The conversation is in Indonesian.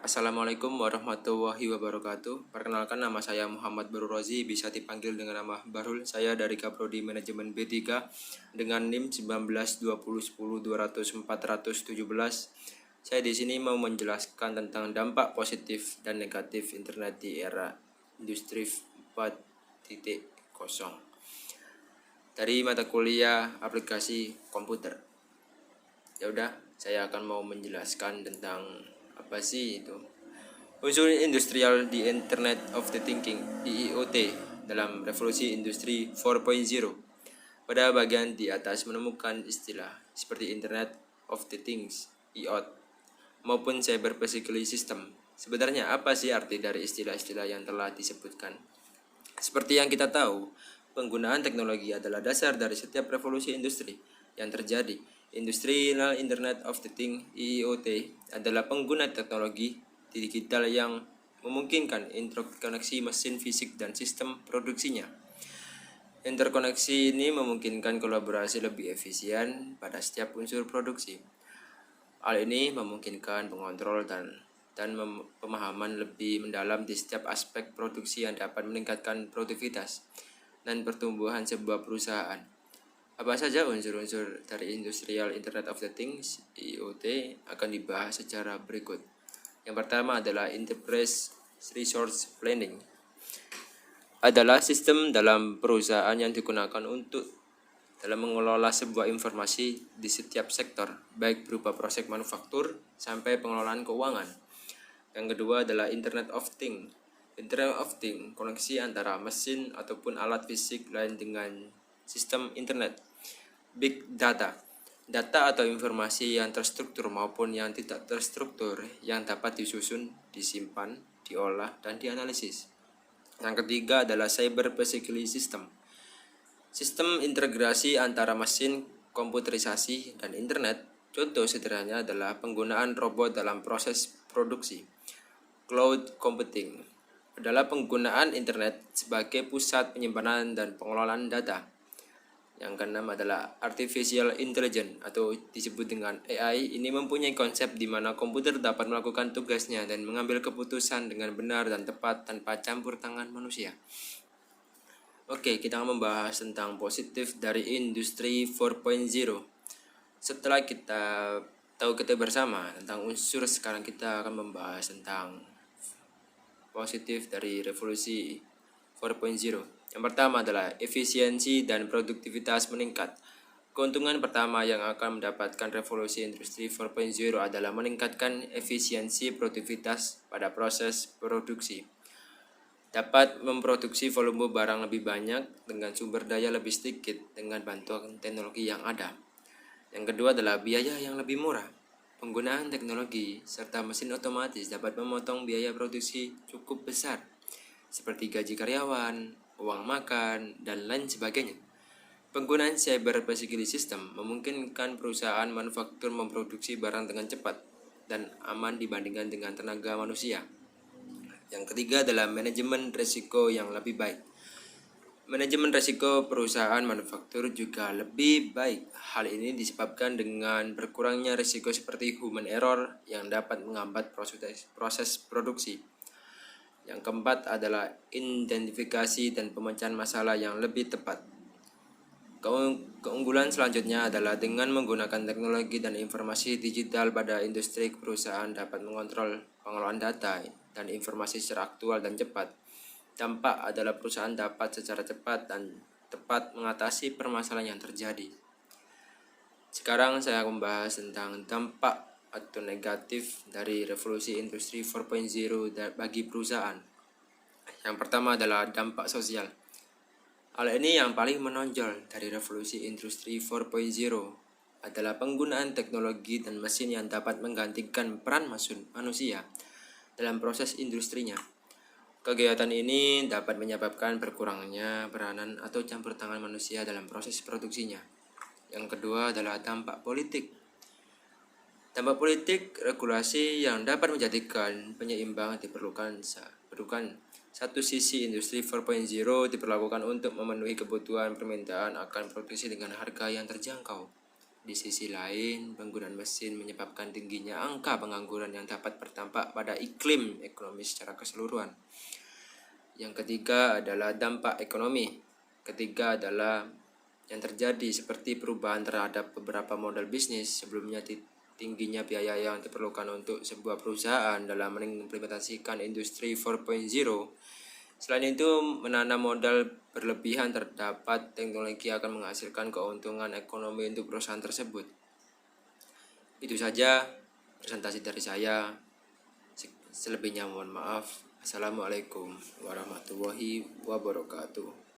Assalamualaikum warahmatullahi wabarakatuh. Perkenalkan, nama saya Muhammad Bahrul Rozi, bisa dipanggil dengan nama Bahrul. Saya dari Kaprodi Manajemen B3 dengan NIM 192010200417. Saya di sini mau menjelaskan tentang dampak positif dan negatif internet di era Industri 4.0 dari mata kuliah aplikasi komputer. Ya udah, saya akan mau menjelaskan tentang apa sih itu unsur industrial di Internet of the Thinking (IIoT) dalam revolusi industri 4.0. Pada bagian di atas menemukan istilah seperti Internet of the Things (IoT) maupun Cyber Physical System. Sebenarnya apa sih arti dari istilah-istilah yang telah disebutkan? Seperti yang kita tahu, penggunaan teknologi adalah dasar dari setiap revolusi industri yang terjadi. Industrial Internet of the Things (IoT) adalah pengguna teknologi digital yang memungkinkan interkoneksi mesin fisik dan sistem produksinya. Interkoneksi ini memungkinkan kolaborasi lebih efisien pada setiap unsur produksi. Hal ini memungkinkan pengontrol dan pemahaman lebih mendalam di setiap aspek produksi yang dapat meningkatkan produktivitas dan pertumbuhan sebuah perusahaan. Apa saja unsur-unsur dari Industrial Internet of the Things (IoT) akan dibahas secara berikut. Yang pertama adalah Enterprise Resource Planning. Adalah sistem dalam perusahaan yang digunakan untuk dalam mengelola sebuah informasi di setiap sektor, baik berupa proses manufaktur sampai pengelolaan keuangan. Yang kedua adalah Internet of Things. Internet of Things, koneksi antara mesin ataupun alat fisik lain dengan sistem internet. Big Data, data atau informasi yang terstruktur maupun yang tidak terstruktur yang dapat disusun, disimpan, diolah, dan dianalisis. Yang ketiga adalah Cyber Physical System. Sistem integrasi antara mesin, komputerisasi, dan internet. Contoh sederhananya adalah penggunaan robot dalam proses produksi. Cloud Computing adalah penggunaan internet sebagai pusat penyimpanan dan pengelolaan data. Yang keenam adalah Artificial Intelligence atau disebut dengan AI. Ini mempunyai konsep di mana komputer dapat melakukan tugasnya dan mengambil keputusan dengan benar dan tepat tanpa campur tangan manusia. Oke, kita akan membahas tentang positif dari Industri 4.0. Setelah kita tahu bersama tentang unsur, sekarang kita akan membahas tentang positif dari revolusi 4.0. Yang pertama adalah efisiensi dan produktivitas meningkat. Keuntungan pertama yang akan mendapatkan revolusi industri 4.0 adalah meningkatkan efisiensi produktivitas pada proses produksi. Dapat memproduksi volume barang lebih banyak dengan sumber daya lebih sedikit dengan bantuan teknologi yang ada. Yang kedua adalah biaya yang lebih murah. Penggunaan teknologi serta mesin otomatis dapat memotong biaya produksi cukup besar, seperti gaji karyawan, uang makan, dan lain sebagainya. Penggunaan Cyber Physical System memungkinkan perusahaan manufaktur memproduksi barang dengan cepat dan aman dibandingkan dengan tenaga manusia. Yang ketiga adalah manajemen risiko yang lebih baik. Manajemen risiko perusahaan manufaktur juga lebih baik. Hal ini disebabkan dengan berkurangnya risiko seperti human error yang dapat menghambat proses produksi. Yang keempat adalah identifikasi dan pemecahan masalah yang lebih tepat. Keunggulan selanjutnya adalah dengan menggunakan teknologi dan informasi digital pada industri, perusahaan dapat mengontrol pengelolaan data dan informasi secara aktual dan cepat. Dampak adalah perusahaan dapat secara cepat dan tepat mengatasi permasalahan yang terjadi. Sekarang saya akan membahas tentang dampak atau negatif dari revolusi industri 4.0 bagi perusahaan. Yang pertama adalah dampak sosial. Hal ini yang paling menonjol dari revolusi industri 4.0 adalah penggunaan teknologi dan mesin yang dapat menggantikan peran manusia dalam proses industrinya. Kegiatan ini dapat menyebabkan berkurangnya peranan atau campur tangan manusia dalam proses produksinya. Yang kedua adalah dampak politik. Dampak politik, regulasi yang dapat menjadikan penyeimbang diperlukan. Satu sisi, industri 4.0 diperlakukan untuk memenuhi kebutuhan permintaan akan produksi dengan harga yang terjangkau. Di sisi lain, penggunaan mesin menyebabkan tingginya angka pengangguran yang dapat berdampak pada iklim ekonomi secara keseluruhan. Yang ketiga adalah dampak ekonomi. Ketiga adalah yang terjadi seperti perubahan terhadap beberapa model bisnis. Sebelumnya tingginya biaya yang diperlukan untuk sebuah perusahaan dalam mengimplementasikan industri 4.0. Selain itu, menanam modal berlebihan terdapat teknologi akan menghasilkan keuntungan ekonomi untuk perusahaan tersebut. Itu saja presentasi dari saya. Selebihnya mohon maaf. Assalamualaikum warahmatullahi wabarakatuh.